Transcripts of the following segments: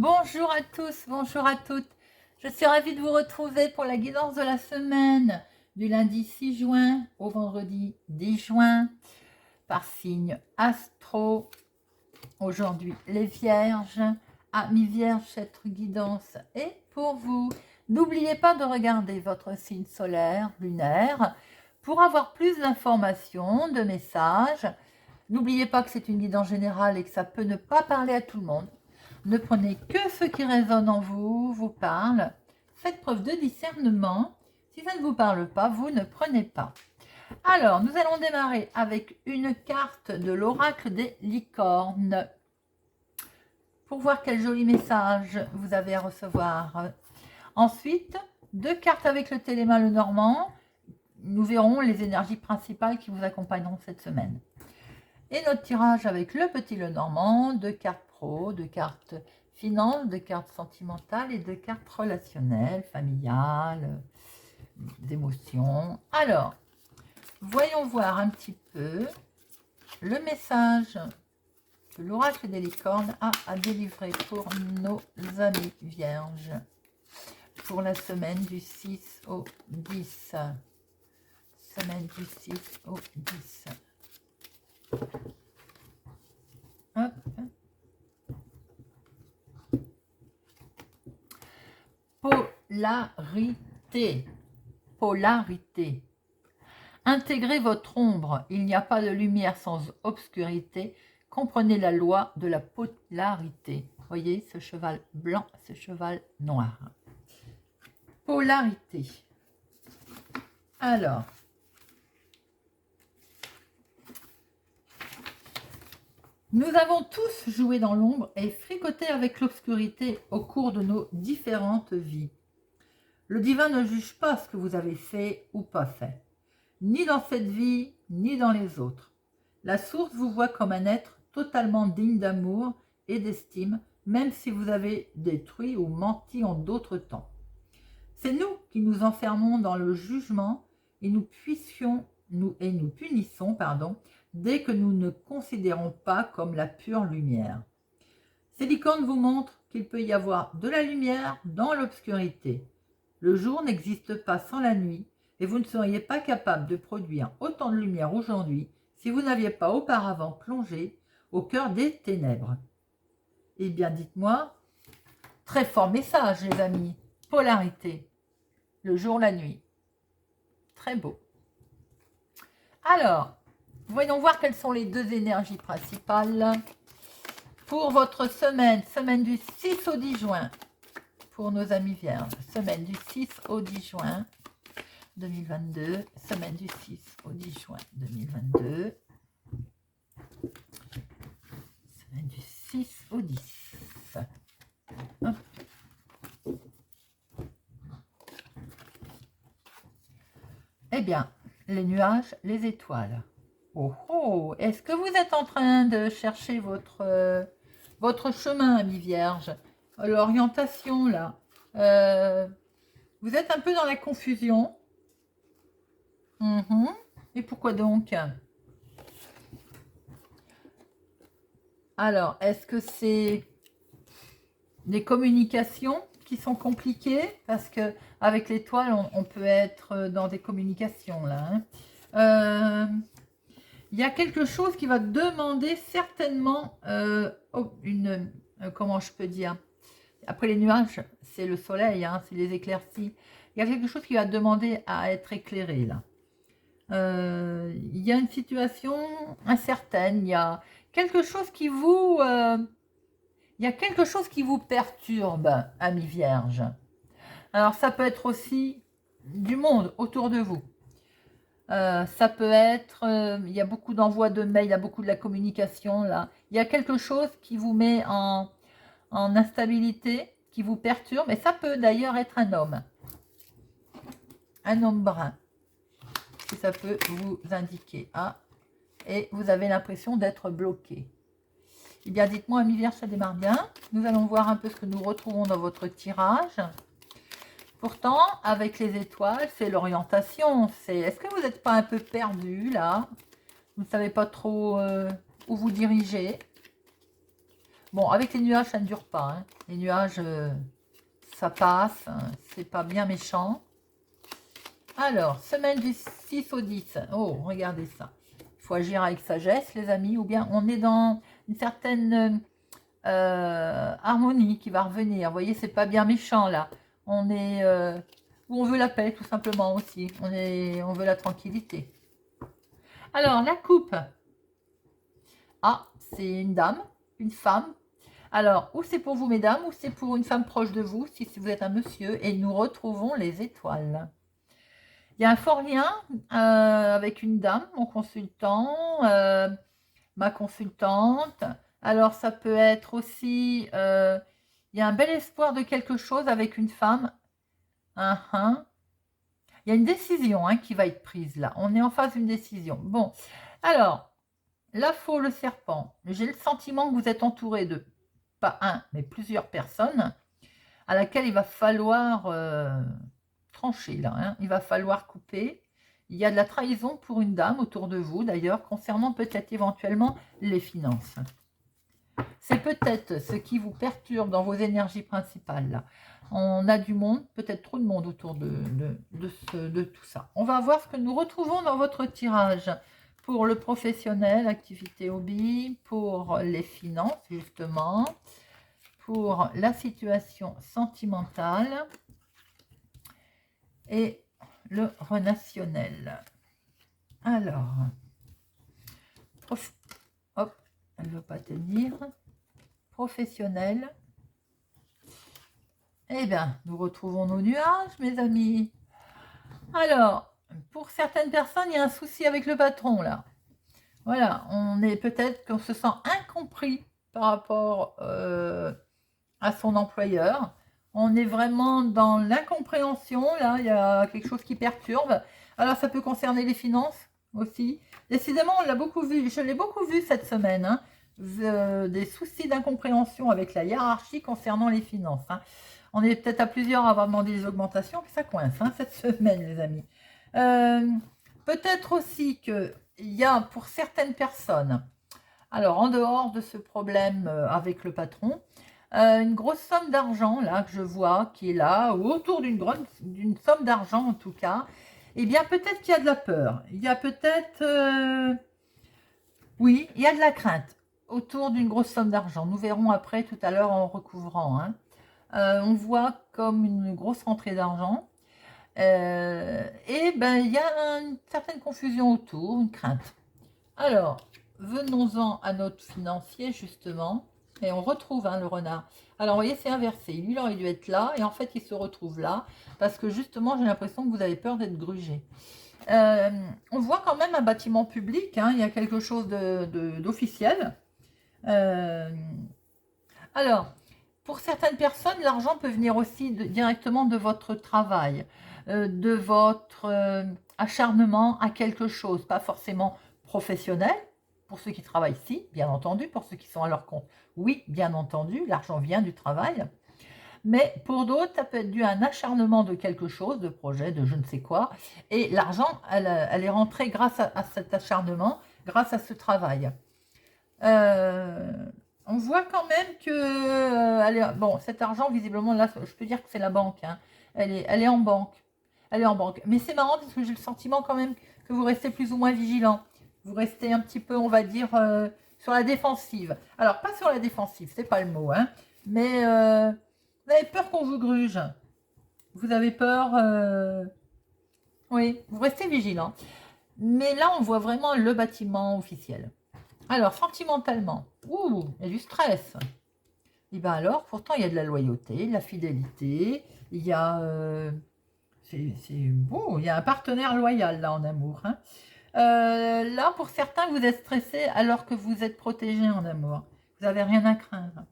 Bonjour à tous, bonjour à toutes. Je suis ravie de vous retrouver pour la guidance de la semaine du lundi 6 juin au vendredi 10 juin par signe astro. Aujourd'hui les vierges, amis vierges, cette guidance est pour vous. N'oubliez pas de regarder votre signe solaire, lunaire, pour avoir plus d'informations, de messages. N'oubliez pas que c'est une guidance générale et que ça peut ne pas parler à tout le monde. Ne prenez que ce qui résonne en vous, vous parle. Faites preuve de discernement. Si ça ne vous parle pas, vous ne prenez pas. Alors, nous allons démarrer avec une carte de l'oracle des licornes. Pour voir quel joli message vous avez à recevoir. Ensuite, 2 cartes avec le téléma le normand. Nous verrons les énergies principales qui vous accompagneront cette semaine. Et notre tirage avec le petit le normand, 2 cartes pro, 2 cartes finances, 2 cartes sentimentales et 2 cartes relationnelles, familiales, émotions. Alors, voyons voir un petit peu le message que l'oracle des licornes a à délivrer pour nos amis vierges pour la semaine du 6 au 10. Semaine du 6 au 10. Hop. Polarité. Polarité. Intégrez votre ombre. Il n'y a pas de lumière sans obscurité. Comprenez la loi de la polarité. Voyez ce cheval blanc, ce cheval noir. Polarité. Alors, nous avons tous joué dans l'ombre et fricoté avec l'obscurité au cours de nos différentes vies. Le divin ne juge pas ce que vous avez fait ou pas fait, ni dans cette vie, ni dans les autres. La source vous voit comme un être totalement digne d'amour et d'estime, même si vous avez détruit ou menti en d'autres temps. C'est nous qui nous enfermons dans le jugement et nous punissons, dès que nous ne considérons pas comme la pure lumière. Ces licornes vous montrent qu'il peut y avoir de la lumière dans l'obscurité. Le jour n'existe pas sans la nuit et vous ne seriez pas capable de produire autant de lumière aujourd'hui si vous n'aviez pas auparavant plongé au cœur des ténèbres. Eh bien, dites-moi, très fort message, les amis. Polarité. Le jour, la nuit. Très beau. Alors, voyons voir quelles sont les 2 énergies principales pour votre semaine du 6 au 10 juin, pour nos amis vierges. Semaine du 6 au 10 juin 2022, semaine du 6 au 10 juin 2022, semaine du 6 au 10. Hop. Eh bien, les nuages, les étoiles. Oh oh, est-ce que vous êtes en train de chercher votre chemin, amis vierges? L'orientation, là. Vous êtes un peu dans la confusion. Et pourquoi donc? Alors, est-ce que c'est des communications qui sont compliquées? Parce que avec l'étoile, on peut être dans des communications, là. Il y a quelque chose qui va demander certainement comment je peux dire? Après les nuages, c'est le soleil, hein, c'est les éclaircies. Il y a quelque chose qui va demander à être éclairé, là. Il y a une situation incertaine, il y a quelque chose qui vous... il y a quelque chose qui vous perturbe, amis vierges. Alors, ça peut être aussi du monde autour de vous. Ça peut être, il y a beaucoup d'envois de mails, il y a beaucoup de la communication là. Il y a quelque chose qui vous met en instabilité, qui vous perturbe, et ça peut d'ailleurs être un homme brun, si ça peut vous indiquer. Ah, et vous avez l'impression d'être bloqué. Eh bien, dites-moi, amis vierges, ça démarre bien. Nous allons voir un peu ce que nous retrouvons dans votre tirage. Pourtant, avec les étoiles, c'est l'orientation. Est-ce que vous n'êtes pas un peu perdu, là? Vous ne savez pas trop où vous dirigez? Bon, avec les nuages, ça ne dure pas. Hein. Les nuages, ça passe. Hein, c'est pas bien méchant. Alors, semaine du 6 au 10. Oh, regardez ça. Il faut agir avec sagesse, les amis. Ou bien on est dans une certaine harmonie qui va revenir. Vous voyez, c'est pas bien méchant, là. On est... où on veut la paix, tout simplement, aussi. On veut la tranquillité. Alors, la coupe. Ah, c'est une dame, une femme. Alors, ou c'est pour vous, mesdames, ou c'est pour une femme proche de vous, si vous êtes un monsieur. Et nous retrouvons les étoiles. Il y a un fort lien avec une dame, mon consultant, ma consultante. Alors, ça peut être aussi... il y a un bel espoir de quelque chose avec une femme. Il y a une décision qui va être prise là. On est en face d'une décision. Bon, alors, la faux, le serpent. J'ai le sentiment que vous êtes entouré de, pas un, mais plusieurs personnes à laquelle il va falloir trancher là. Il va falloir couper. Il y a de la trahison pour une dame autour de vous, d'ailleurs, concernant peut-être éventuellement les finances. C'est peut-être ce qui vous perturbe dans vos énergies principales là. On a du monde, peut-être trop de monde autour de tout ça. On va voir ce que nous retrouvons dans votre tirage pour le professionnel, activité hobby, pour les finances justement, pour la situation sentimentale et le relationnel. Alors, hop, elle ne veut pas tenir. Professionnel. Eh bien, nous retrouvons nos nuages, mes amis. Alors, pour certaines personnes, il y a un souci avec le patron, là. Voilà, on est peut-être qu'on se sent incompris par rapport à son employeur. On est vraiment dans l'incompréhension, là, il y a quelque chose qui perturbe. Alors, ça peut concerner les finances aussi. Décidément, on l'a beaucoup vu, je l'ai beaucoup vu cette semaine, des soucis d'incompréhension avec la hiérarchie concernant les finances. On est peut-être à plusieurs à avoir demandé des augmentations, puis ça coince cette semaine, les amis. Peut-être aussi qu'il y a pour certaines personnes, alors en dehors de ce problème avec le patron, une grosse somme d'argent là que je vois qui est là, ou autour d'une somme d'argent en tout cas, eh bien peut-être qu'il y a de la peur. Il y a peut-être, oui, il y a de la crainte autour d'une grosse somme d'argent. Nous verrons après tout à l'heure en recouvrant. On voit comme une grosse rentrée d'argent. Et ben il y a une certaine confusion autour, une crainte. Alors, venons-en à notre financier justement. Et on retrouve le renard. Alors, vous voyez, c'est inversé. Lui, il aurait dû être là. Et en fait, il se retrouve là. Parce que justement, j'ai l'impression que vous avez peur d'être grugé. On voit quand même un bâtiment public. Il y a quelque chose d'officiel. Alors, pour certaines personnes, l'argent peut venir aussi directement de votre travail, de votre acharnement à quelque chose, pas forcément professionnel, pour ceux qui travaillent ici, bien entendu, pour ceux qui sont à leur compte, oui, bien entendu, l'argent vient du travail, mais pour d'autres, ça peut être dû à un acharnement de quelque chose, de projet, de je ne sais quoi, et l'argent, elle est rentrée grâce à cet acharnement, grâce à ce travail. On voit quand même que bon, cet argent, visiblement, là, je peux dire que c'est la banque. Elle est en banque. Elle est en banque. Mais c'est marrant parce que j'ai le sentiment quand même que vous restez plus ou moins vigilant. Vous restez un petit peu, on va dire, sur la défensive. Alors, pas sur la défensive, c'est pas le mot, mais vous avez peur qu'on vous gruge. Vous avez peur... oui, vous restez vigilant. Mais là, on voit vraiment le bâtiment officiel. Alors, sentimentalement, il y a du stress. Et bien alors, pourtant, il y a de la loyauté, de la fidélité, il y a... c'est beau, il y a un partenaire loyal, là, en amour. Là, pour certains, vous êtes stressé alors que vous êtes protégé en amour. Vous n'avez rien à craindre.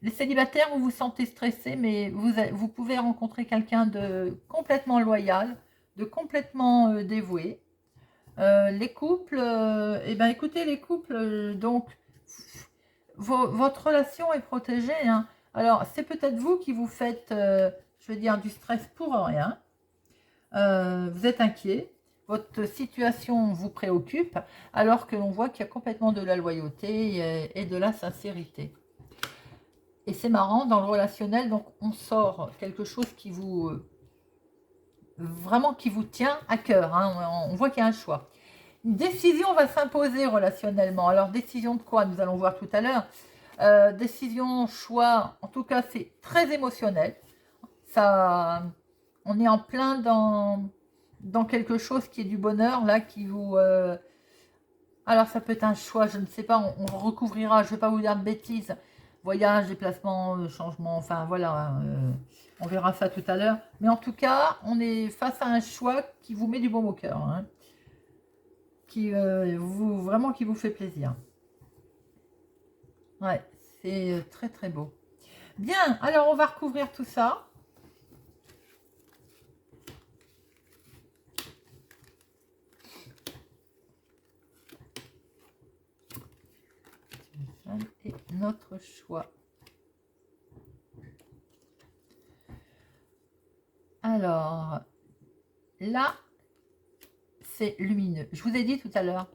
Les célibataires, vous vous sentez stressé, mais vous pouvez rencontrer quelqu'un de complètement loyal, de complètement dévoué. Les couples, écoutez, les couples, donc, votre relation est protégée. Alors, c'est peut-être vous qui vous faites, je veux dire, du stress pour rien. Vous êtes inquiet. votre situation vous préoccupe, alors que l'on voit qu'il y a complètement de la loyauté et de la sincérité. Et c'est marrant, dans le relationnel, donc on sort quelque chose qui vous... vraiment qui vous tient à cœur, hein. On voit qu'il y a un choix. Une décision va s'imposer relationnellement. Alors, décision de quoi? Nous allons voir tout à l'heure. Décision, choix, en tout cas, c'est très émotionnel. Ça, on est en plein dans quelque chose qui est du bonheur, là, qui vous... alors, ça peut être un choix, je ne sais pas, on recouvrira, je ne vais pas vous dire de bêtises. Voyage, déplacement, changement, enfin, voilà, on verra ça tout à l'heure. Mais en tout cas, on est face à un choix qui vous met du baume au cœur, hein, qui, vraiment qui vous fait plaisir. Ouais, c'est très très beau. Bien, alors on va recouvrir tout ça. Et notre choix. Alors, là, c'est lumineux. Je vous ai dit tout à l'heure,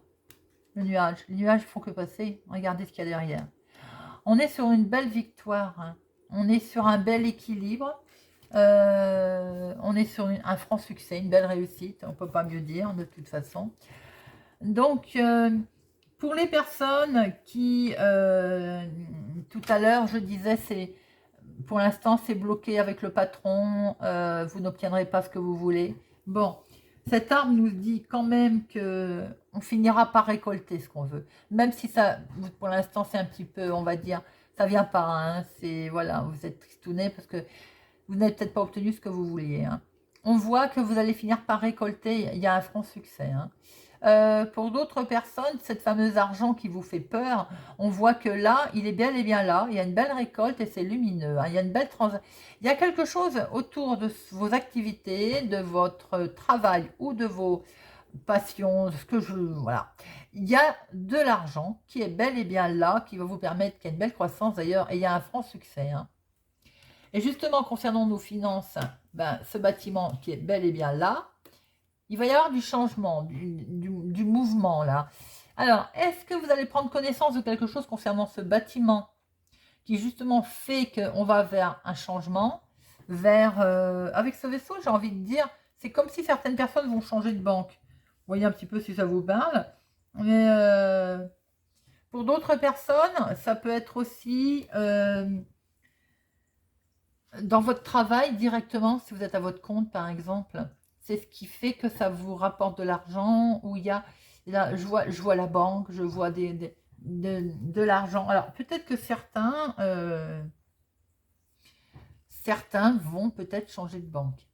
le nuage. Les nuages font que passer. Regardez ce qu'il y a derrière. On est sur une belle victoire, hein. On est sur un bel équilibre. On est sur un franc succès, une belle réussite. On ne peut pas mieux dire de toute façon. Donc, pour les personnes qui, tout à l'heure, je disais, c'est pour l'instant, c'est bloqué avec le patron. Vous n'obtiendrez pas ce que vous voulez. Bon, cet arbre nous dit quand même que on finira par récolter ce qu'on veut. Même si ça, pour l'instant, c'est un petit peu, on va dire, ça vient pas. Hein, c'est, voilà, vous êtes tristouné parce que vous n'avez peut-être pas obtenu ce que vous vouliez. Hein. On voit que vous allez finir par récolter. Il y a un franc succès. Hein. Pour d'autres personnes, cette fameuse argent qui vous fait peur, on voit que là, il est bel et bien là, il y a une belle récolte et c'est lumineux, hein. Il y a une belle il y a quelque chose autour de vos activités, de votre travail ou de vos passions, voilà. Il y a de l'argent qui est bel et bien là, qui va vous permettre qu'il y ait une belle croissance d'ailleurs, et il y a un franc succès, hein. Et justement, concernant nos finances, ben, ce bâtiment qui est bel et bien là, il va y avoir du changement, du mouvement là. Alors, est-ce que vous allez prendre connaissance de quelque chose concernant ce bâtiment qui justement fait qu'on va vers un changement, vers... avec ce vaisseau, j'ai envie de dire, c'est comme si certaines personnes vont changer de banque. Vous voyez un petit peu si ça vous parle. Mais pour d'autres personnes, ça peut être aussi dans votre travail directement, si vous êtes à votre compte par exemple. C'est ce qui fait que ça vous rapporte de l'argent, où il y a, là, je vois la banque, je vois de l'argent. Alors peut-être que certains vont peut-être changer de banque.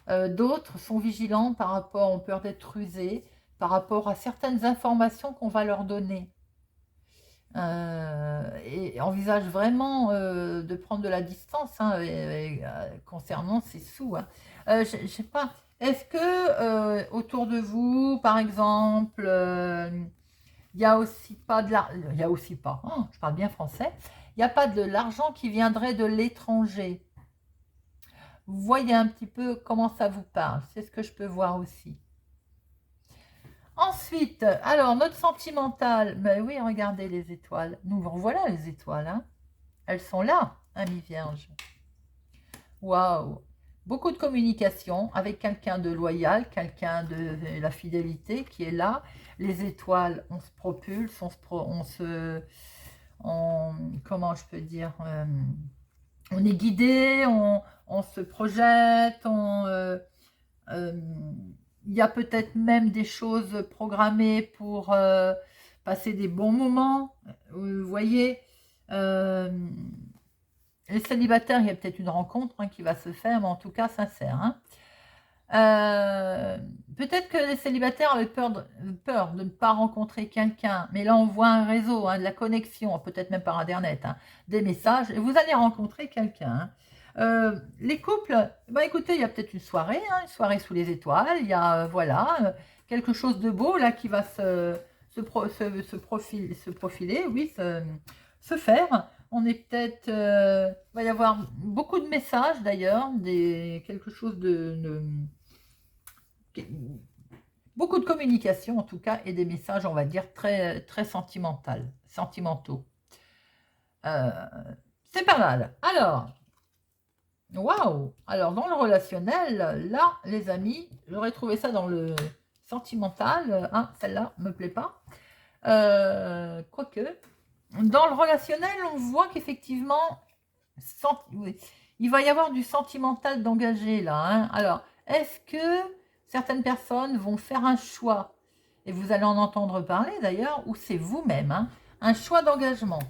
D'autres sont vigilants par rapport, ont peur d'être rusés, par rapport à certaines informations qu'on va leur donner. Et envisagent vraiment de prendre de la distance, hein, concernant ces sous. Hein. Je sais pas, est-ce que autour de vous, par exemple, il n'y a aussi pas de l'argent, il y a aussi pas, oh, je parle bien français, il n'y a pas de l'argent qui viendrait de l'étranger. Vous voyez un petit peu comment ça vous parle, c'est ce que je peux voir aussi. Ensuite, alors, notre sentimental, mais oui, regardez les étoiles. Nous revoilà les étoiles, hein. Elles sont là, ami Vierge. Waouh! Beaucoup de communication avec quelqu'un de loyal, quelqu'un de la fidélité qui est là. Les étoiles, on se propulse, comment je peux dire, on est guidé, on se projette, il y a peut-être même des choses programmées pour passer des bons moments. Vous voyez, les célibataires, il y a peut-être une rencontre, hein, qui va se faire, mais en tout cas sincère. Hein. Peut-être que les célibataires avaient peur de ne pas rencontrer quelqu'un, mais là on voit un réseau, hein, de la connexion, peut-être même par internet, hein, des messages, et vous allez rencontrer quelqu'un. Hein. Les couples, bah écoutez, il y a peut-être une soirée, hein, une soirée sous les étoiles, il y a voilà, quelque chose de beau là qui va se profiler, oui, se faire. On est peut-être, va y avoir beaucoup de messages d'ailleurs, quelque chose Beaucoup de communication en tout cas et des messages, on va dire, très, très sentimentaux. C'est pas mal. Alors, waouh! Alors, dans le relationnel, là, les amis, j'aurais trouvé ça dans le sentimental. Hein, celle-là me plaît pas. Quoique, dans le relationnel, on voit qu'effectivement, oui, il va y avoir du sentimental d'engagé là. Hein. Alors, est-ce que certaines personnes vont faire un choix, et vous allez en entendre parler d'ailleurs, ou c'est vous-même, hein, un choix d'engagement.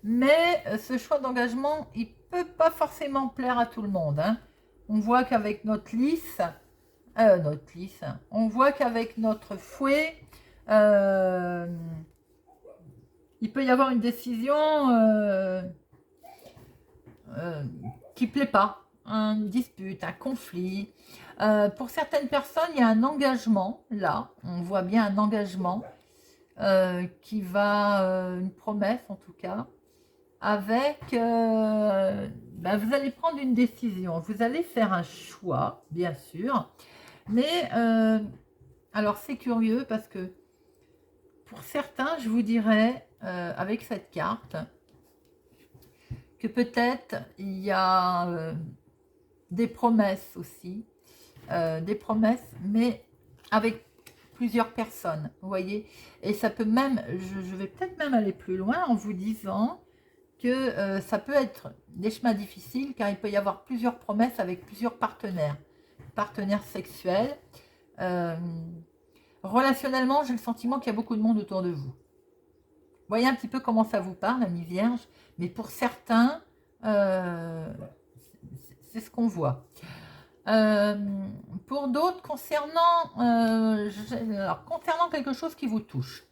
Mais ce choix d'engagement, il peut pas forcément plaire à tout le monde. Hein. On voit qu'avec notre lisse, on voit qu'avec notre fouet, il peut y avoir une décision qui plaît pas, une dispute, un conflit. Pour certaines personnes, il y a un engagement, là, on voit bien un engagement qui va, une promesse en tout cas, avec, vous allez prendre une décision, vous allez faire un choix, bien sûr, mais alors c'est curieux parce que pour certains, je vous dirais, avec cette carte, que peut-être il y a des promesses aussi, des promesses, mais avec plusieurs personnes, vous voyez. Et ça peut même, je vais peut-être même aller plus loin en vous disant que ça peut être des chemins difficiles, car il peut y avoir plusieurs promesses avec plusieurs partenaires sexuels. Relationnellement, j'ai le sentiment qu'il y a beaucoup de monde autour de vous. Voyez un petit peu comment ça vous parle, ami Vierge, mais pour certains, c'est ce qu'on voit. Pour d'autres, concernant quelque chose qui vous touche,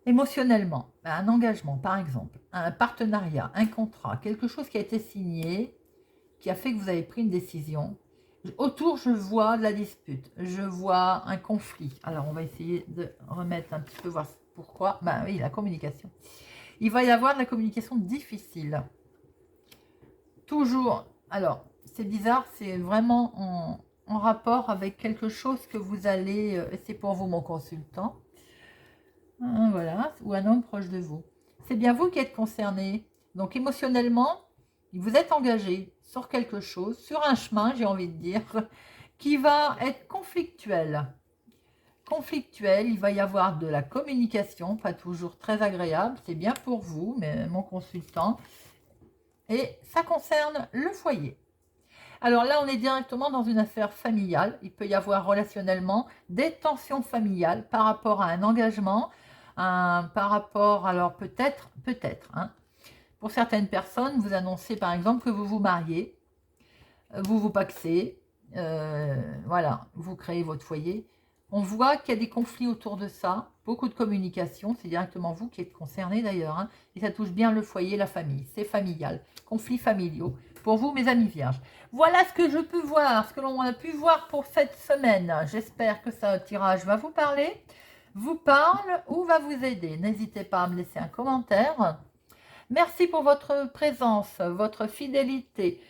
émotionnellement, un engagement par exemple, un partenariat, un contrat, quelque chose qui a été signé, qui a fait que vous avez pris une décision. Autour, je vois de la dispute, je vois un conflit. Alors, on va essayer de remettre un petit peu, voir pourquoi. Ben oui, la communication. Il va y avoir de la communication difficile. Toujours, alors, c'est bizarre, c'est vraiment en rapport avec quelque chose que vous allez, c'est pour vous mon consultant, voilà, ou un homme proche de vous. C'est bien vous qui êtes concerné. Donc émotionnellement, vous êtes engagé sur quelque chose, sur un chemin, j'ai envie de dire, qui va être conflictuel. Conflictuel, il va y avoir de la communication, pas toujours très agréable, c'est bien pour vous, mais mon consultant. Et ça concerne le foyer. Alors là, on est directement dans une affaire familiale. Il peut y avoir relationnellement des tensions familiales par rapport à un engagement, par rapport, alors peut-être, hein. Pour certaines personnes, vous annoncez par exemple que vous vous mariez, vous vous pacsez, voilà, vous créez votre foyer. On voit qu'il y a des conflits autour de ça, beaucoup de communication, c'est directement vous qui êtes concerné d'ailleurs, hein, et ça touche bien le foyer, la famille, c'est familial, conflits familiaux, pour vous mes amis vierges. Voilà ce que je peux voir, ce que l'on a pu voir pour cette semaine. J'espère que ce tirage va vous parler, vous parle ou va vous aider. N'hésitez pas à me laisser un commentaire. Merci pour votre présence, votre fidélité.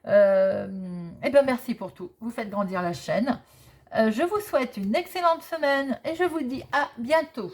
Et bien merci pour tout. Vous faites grandir la chaîne. Je vous souhaite une excellente semaine et je vous dis à bientôt.